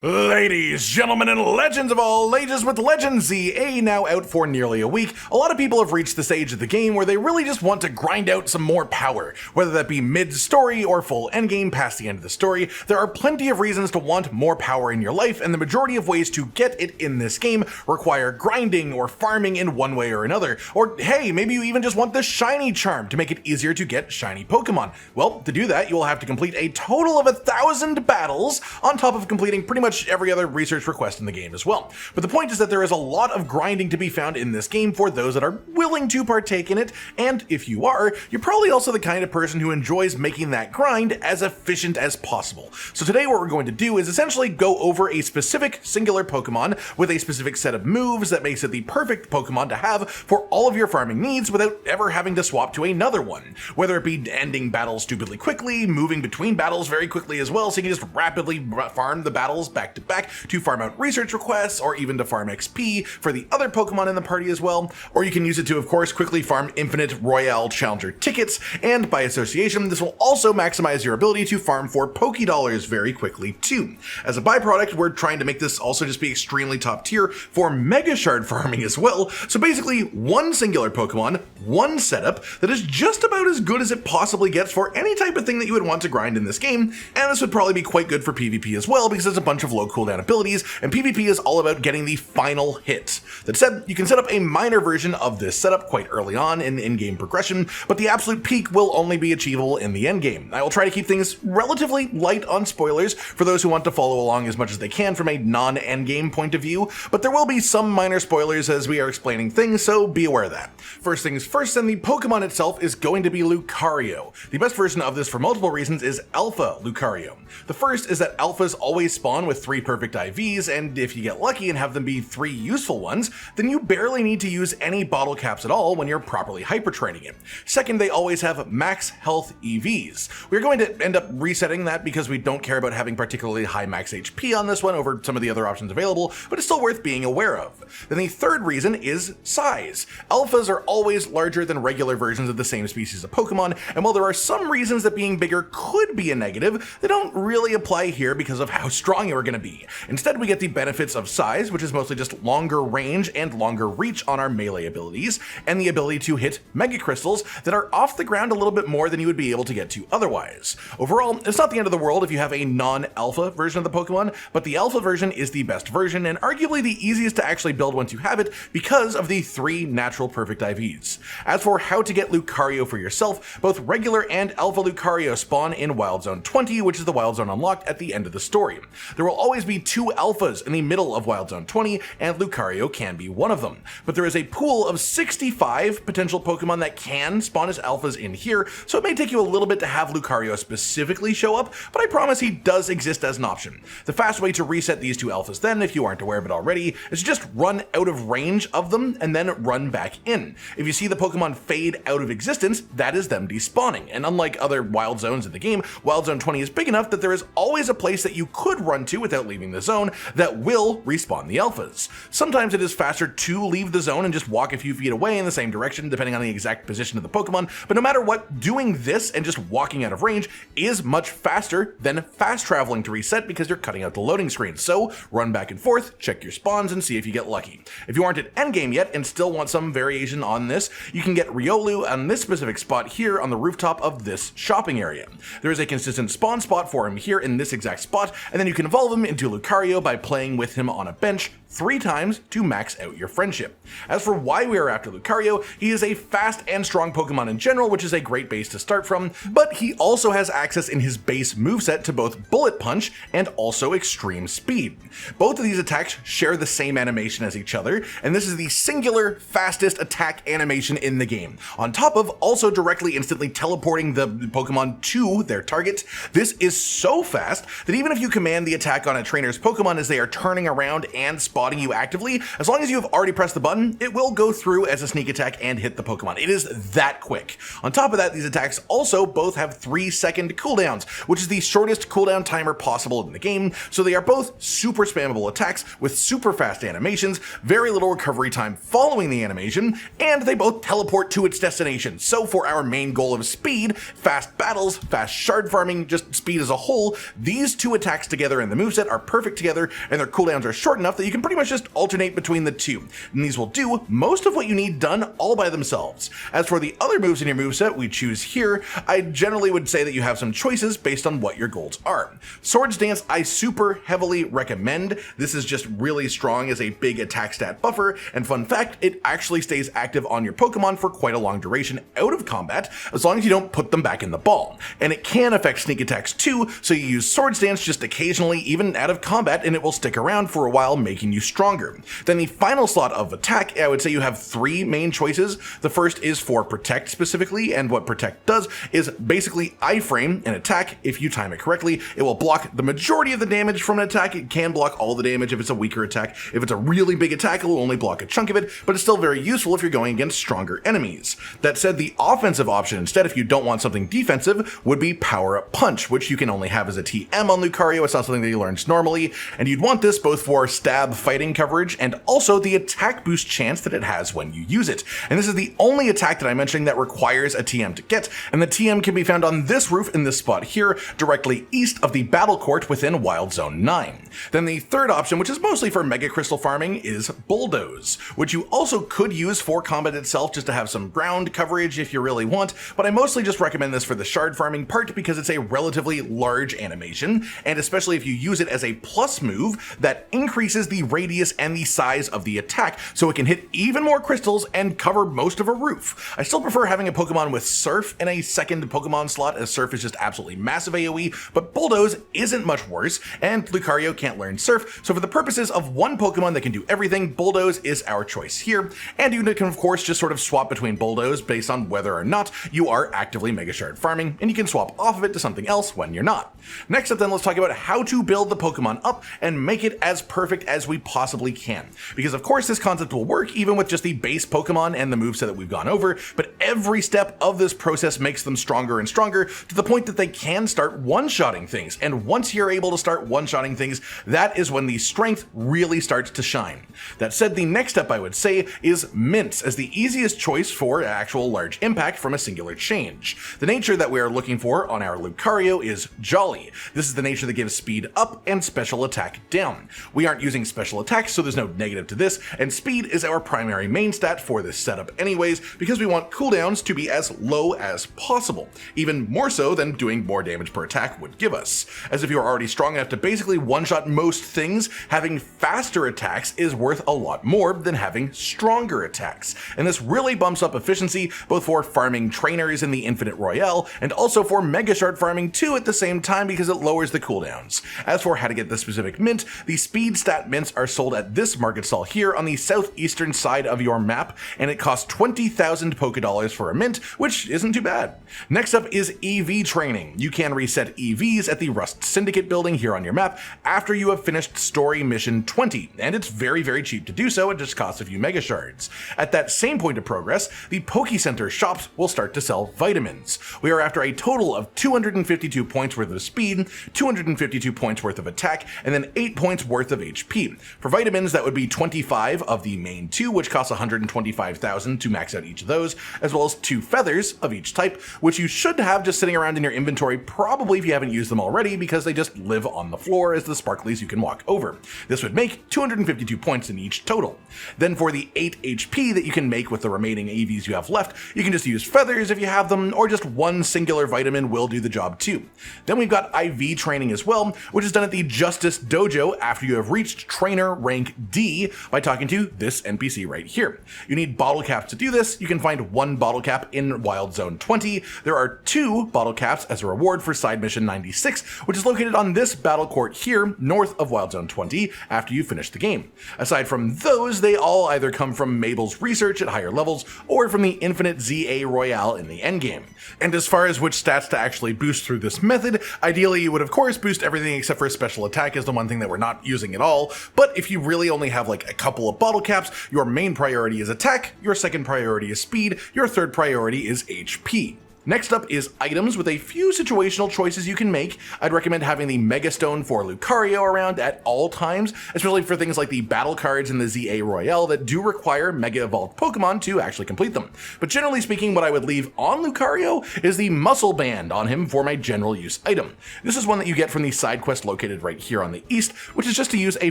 Ladies, gentlemen, and legends of all ages, with Legends Z-A now out for nearly a week, a lot of people have reached the stage of the game where they really just want to grind out some more power. Whether that be mid-story or full endgame past the end of the story, there are plenty of reasons to want more power in your life, and the majority of ways to get it in this game require grinding or farming in one way or another. Or hey, maybe you even just want the shiny charm to make it easier to get shiny Pokemon. Well, to do that, you will have to complete a total of 1,000 battles, on top of completing pretty much every other research request in the game as well. But the point is that there is a lot of grinding to be found in this game for those that are willing to partake in it, and if you are, you're probably also the kind of person who enjoys making that grind as efficient as possible. So today what we're going to do is essentially go over a specific singular Pokemon with a specific set of moves that makes it the perfect Pokemon to have for all of your farming needs without ever having to swap to another one. Whether it be ending battles stupidly quickly, moving between battles very quickly as well, so you can just rapidly farm the battles back to back to farm out research requests, or even to farm XP for the other Pokemon in the party as well. Or you can use it to, of course, quickly farm infinite Royale Challenger tickets, and by association, this will also maximize your ability to farm for Pokédollars very quickly too. As a byproduct, we're trying to make this also just be extremely top tier for Mega Shard farming as well, so basically one singular Pokemon, one setup that is just about as good as it possibly gets for any type of thing that you would want to grind in this game, and this would probably be quite good for PvP as well because there's a bunch of low cooldown abilities, and PvP is all about getting the final hit. That said, you can set up a minor version of this setup quite early on in in-game progression, but the absolute peak will only be achievable in the endgame. I will try to keep things relatively light on spoilers for those who want to follow along as much as they can from a non-endgame point of view, but there will be some minor spoilers as we are explaining things, so be aware of that. First things first, then, the Pokemon itself is going to be Lucario. The best version of this for multiple reasons is Alpha Lucario. The first is that Alphas always spawn with 3 perfect IVs, and if you get lucky and have them be 3 useful ones, then you barely need to use any bottle caps at all when you're properly hyper-training it. Second, they always have max health EVs. We're going to end up resetting that because we don't care about having particularly high max HP on this one over some of the other options available, but it's still worth being aware of. Then the third reason is size. Alphas are always larger than regular versions of the same species of Pokemon, and while there are some reasons that being bigger could be a negative, they don't really apply here because of how strong you're going to be. Instead, we get the benefits of size, which is mostly just longer range and longer reach on our melee abilities, and the ability to hit Mega Crystals that are off the ground a little bit more than you would be able to get to otherwise. Overall, it's not the end of the world if you have a non-alpha version of the Pokemon, but the alpha version is the best version and arguably the easiest to actually build once you have it because of the 3 natural perfect IVs. As for how to get Lucario for yourself, both regular and alpha Lucario spawn in Wild Zone 20, which is the Wild Zone unlocked at the end of the story. There will always be 2 alphas in the middle of Wild Zone 20, and Lucario can be one of them. But there is a pool of 65 potential Pokemon that can spawn as alphas in here, so it may take you a little bit to have Lucario specifically show up, but I promise he does exist as an option. The fast way to reset these 2 alphas then, if you aren't aware of it already, is just run out of range of them and then run back in. If you see the Pokemon fade out of existence, that is them despawning, and unlike other Wild Zones in the game, Wild Zone 20 is big enough that there is always a place that you could run to without leaving the zone that will respawn the alphas. Sometimes it is faster to leave the zone and just walk a few feet away in the same direction depending on the exact position of the Pokemon, but no matter what, doing this and just walking out of range is much faster than fast traveling to reset because you're cutting out the loading screen. So run back and forth, check your spawns, and see if you get lucky. If you aren't at endgame yet and still want some variation on this, you can get Riolu on this specific spot here on the rooftop of this shopping area. There is a consistent spawn spot for him here in this exact spot, and then you can evolve him into Lucario by playing with him on a bench 3 times to max out your friendship. As for why we are after Lucario, he is a fast and strong Pokemon in general, which is a great base to start from, but he also has access in his base moveset to both Bullet Punch and also Extreme Speed. Both of these attacks share the same animation as each other, and this is the singular fastest attack animation in the game. On top of also directly instantly teleporting the Pokemon to their target, this is so fast that even if you command the attack on a trainer's Pokemon as they are turning around and spawning spotting you actively, as long as you have already pressed the button, it will go through as a sneak attack and hit the Pokemon. It is that quick. On top of that, these attacks also both have 3-second cooldowns, which is the shortest cooldown timer possible in the game, so they are both super spammable attacks with super fast animations, very little recovery time following the animation, and they both teleport to its destination. So for our main goal of speed, fast battles, fast shard farming, just speed as a whole, these two attacks together in the moveset are perfect together, and their cooldowns are short enough that you can pretty much just alternate between the two. And these will do most of what you need done all by themselves. As for the other moves in your moveset we choose here, I generally would say that you have some choices based on what your goals are. Swords Dance I super heavily recommend. This is just really strong as a big attack stat buffer, and fun fact, it actually stays active on your Pokemon for quite a long duration out of combat, as long as you don't put them back in the ball. And it can affect sneak attacks too, so you use Swords Dance just occasionally, even out of combat, and it will stick around for a while, making you stronger. Then the final slot of attack, I would say you have 3 main choices. The first is for Protect specifically, and what Protect does is basically iframe an attack. If you time it correctly, it will block the majority of the damage from an attack. It can block all the damage if it's a weaker attack. If it's a really big attack, it will only block a chunk of it, but it's still very useful if you're going against stronger enemies. That said, the offensive option instead, if you don't want something defensive, would be Power Up Punch, which you can only have as a TM on Lucario. It's not something that he learns normally, and you'd want this both for stab fighting coverage and also the attack boost chance that it has when you use it. And this is the only attack that I'm mentioning that requires a TM to get, and the TM can be found on this roof in this spot here, directly east of the Battle Court within Wild Zone 9. Then the third option, which is mostly for Mega Crystal farming, is Bulldoze, which you also could use for combat itself just to have some ground coverage if you really want, but I mostly just recommend this for the shard farming part because it's a relatively large animation, and especially if you use it as a plus move that increases the radius and the size of the attack, so it can hit even more crystals and cover most of a roof. I still prefer having a Pokemon with Surf in a second Pokemon slot, as Surf is just absolutely massive AoE, but Bulldoze isn't much worse, and Lucario can't learn Surf, so for the purposes of one Pokemon that can do everything, Bulldoze is our choice here, and you can of course just sort of swap between Bulldoze based on whether or not you are actively Mega Shard farming, and you can swap off of it to something else when you're not. Next up then, let's talk about how to build the Pokemon up and make it as perfect as we possibly can, because of course this concept will work even with just the base Pokemon and the moveset that we've gone over, but every step of this process makes them stronger and stronger to the point that they can start one-shotting things, and once you're able to start one-shotting things, that is when the strength really starts to shine. That said, the next step I would say is Mints as the easiest choice for actual large impact from a singular change. The nature that we are looking for on our Lucario is Jolly. This is the nature that gives speed up and special attack down. We aren't using special attacks, so there's no negative to this, and speed is our primary main stat for this setup anyways, because we want cooldowns to be as low as possible, even more so than doing more damage per attack would give us. As if you are already strong enough to basically one-shot most things, having faster attacks is worth a lot more than having stronger attacks, and this really bumps up efficiency both for farming trainers in the Infinite Royale and also for Mega Shard farming too at the same time because it lowers the cooldowns. As for how to get this specific mint, the speed stat mints are sold at this market stall here on the southeastern side of your map, and it costs 20,000 Pokedollars for a mint, which isn't too bad. Next up is EV training. You can reset EVs at the Rust Syndicate building here on your map after you have finished Story Mission 20, and it's very cheap to do so, it just costs a few Mega Shards. At that same point of progress, the Poke Center shops will start to sell vitamins. We are after a total of 252 points worth of speed, 252 points worth of attack, and then 8 points worth of HP. For vitamins, that would be 25 of the main 2, which costs 125,000 to max out each of those, as well as 2 feathers of each type, which you should have just sitting around in your inventory probably if you haven't used them already, because they just live on the floor as the sparklies you can walk over. This would make 252 points in each total. Then for the 8 HP that you can make with the remaining EVs you have left, you can just use feathers if you have them, or just one singular vitamin will do the job too. Then we've got IV training as well, which is done at the Justice Dojo after you have reached trainer rank D by talking to this NPC right here. You need bottle caps to do this. You can find 1 bottle cap in Wild Zone 20. There are 2 bottle caps as a reward for side mission 96, which is located on this battle court here north of Wild Zone 20 after you finish the game. Aside from those, they all either come from Mable's research at higher levels or from the Infinite Z-A Royale in the endgame. And as far as which stats to actually boost through this method, ideally you would of course boost everything except for special attack is the one thing that we're not using at all, but But if you really only have like a couple of bottle caps, your main priority is attack, your second priority is speed, your third priority is HP. Next up is items with a few situational choices you can make. I'd recommend having the Mega Stone for Lucario around at all times, especially for things like the battle cards in the Z-A Royale that do require Mega Evolved Pokemon to actually complete them. But generally speaking, what I would leave on Lucario is the Muscle Band on him for my general use item. This is one that you get from the side quest located right here on the east, which is just to use a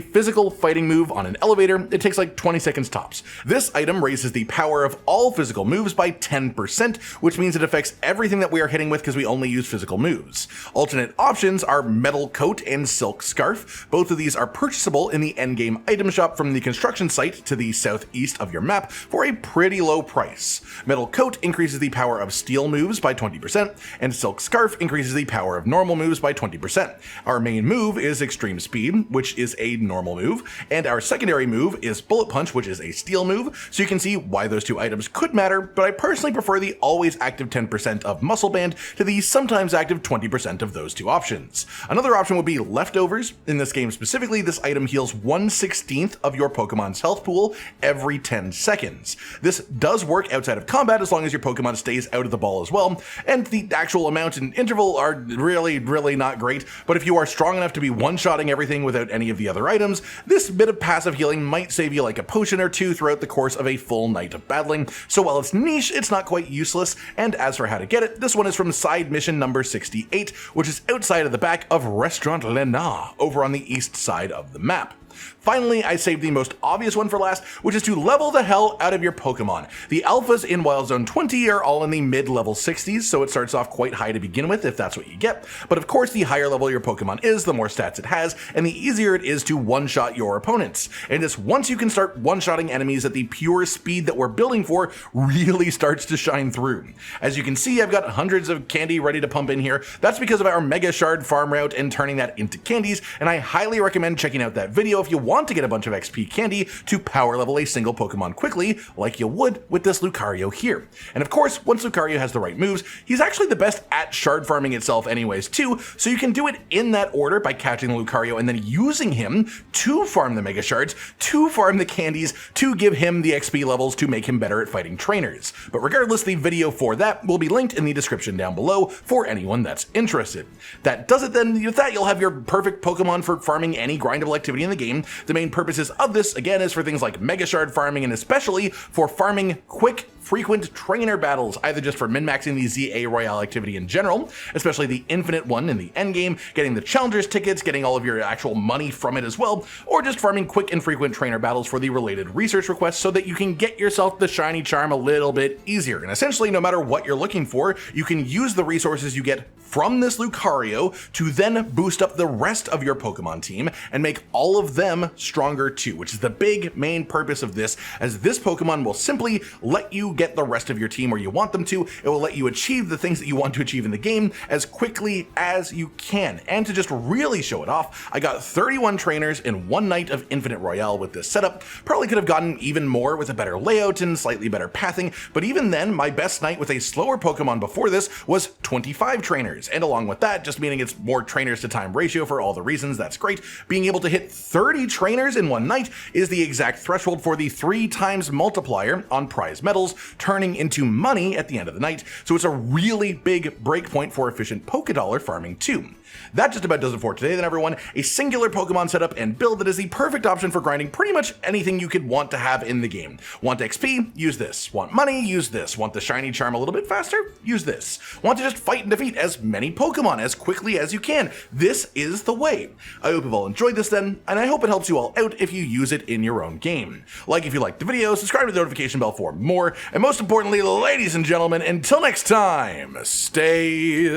physical fighting move on an elevator. It takes like 20 seconds tops. This item raises the power of all physical moves by 10%, which means it affects everything that we are hitting with because we only use physical moves. Alternate options are Metal Coat and Silk Scarf. Both of these are purchasable in the endgame item shop from the construction site to the southeast of your map for a pretty low price. Metal Coat increases the power of steel moves by 20%, and Silk Scarf increases the power of normal moves by 20%. Our main move is Extreme Speed, which is a normal move, and our secondary move is Bullet Punch, which is a steel move, so you can see why those two items could matter, but I personally prefer the always active 10% of Muscle Band to the sometimes active 20% of those two options. Another option would be Leftovers. In this game specifically, this item heals 1/16 of your Pokemon's health pool every 10 seconds. This does work outside of combat as long as your Pokemon stays out of the ball as well, and the actual amount and interval are really not great, but if you are strong enough to be one-shotting everything without any of the other items, this bit of passive healing might save you like a potion or two throughout the course of a full night of battling, so while it's niche, it's not quite useless. And as for how to get it, this one is from side mission number 68, which is outside of the back of Restaurant Lena, over on the east side of the map. Finally, I saved the most obvious one for last, which is to level the hell out of your Pokemon. The alphas in Wild Zone 20 are all in the mid-level 60s, so it starts off quite high to begin with if that's what you get. But of course, the higher level your Pokemon is, the more stats it has, and the easier it is to one-shot your opponents. And it's once you can start one-shotting enemies that the pure speed that we're building for really starts to shine through. As you can see, I've got hundreds of candy ready to pump in here. That's because of our Mega Shard farm route and turning that into candies, and I highly recommend checking out that video if you want to get a bunch of XP candy to power level a single Pokemon quickly, like you would with this Lucario here. And of course, once Lucario has the right moves, he's actually the best at shard farming itself anyways too, so you can do it in that order by catching the Lucario and then using him to farm the Mega Shards, to farm the candies, to give him the XP levels to make him better at fighting trainers. But regardless, the video for that will be linked in the description down below for anyone that's interested. That does it then. With that, you'll have your perfect Pokemon for farming any grindable activity in the game. The main purposes of this, again, is for things like Mega Shard farming and especially for farming quick, frequent trainer battles, either just for min-maxing the Z-A Royale activity in general, especially the infinite one in the endgame, getting the challengers tickets, getting all of your actual money from it as well, or just farming quick and frequent trainer battles for the related research requests so that you can get yourself the shiny charm a little bit easier. And essentially, no matter what you're looking for, you can use the resources you get from this Lucario to then boost up the rest of your Pokemon team and make all of them stronger too, which is the big main purpose of this, as this Pokemon will simply let you get the rest of your team where you want them to. It will let you achieve the things that you want to achieve in the game as quickly as you can. And to just really show it off, I got 31 trainers in one night of Infinite Royale with this setup. Probably could have gotten even more with a better layout and slightly better pathing, but even then, my best night with a slower Pokemon before this was 25 trainers. And along with that, just meaning it's more trainers to time ratio for all the reasons that's great, being able to hit 30 trainers in one night is the exact threshold for the 3 times multiplier on prize medals, turning into money at the end of the night, so it's a really big breakpoint for efficient Pokédollar farming too. That just about does it for today then, everyone. A singular Pokemon setup and build that is the perfect option for grinding pretty much anything you could want to have in the game. Want XP? Use this. Want money? Use this. Want the shiny charm a little bit faster? Use this. Want to just fight and defeat as many Pokemon as quickly as you can? This is the way. I hope you've all enjoyed this then, and I hope it helps you all out if you use it in your own game. Like if you liked the video, subscribe to the notification bell for more, and most importantly, ladies and gentlemen, until next time, stay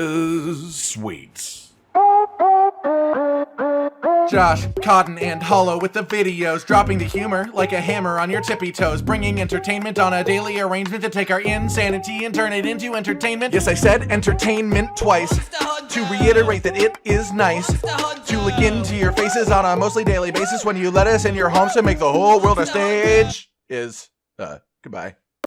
sweet. Josh, Cotton, and Hollow with the videos, dropping the humor like a hammer on your tippy toes, bringing entertainment on a daily arrangement to take our insanity and turn it into entertainment. Yes, I said entertainment twice, to reiterate that it is nice to look into your faces on a mostly daily basis when you let us in your homes to make the whole world a stage. Goodbye.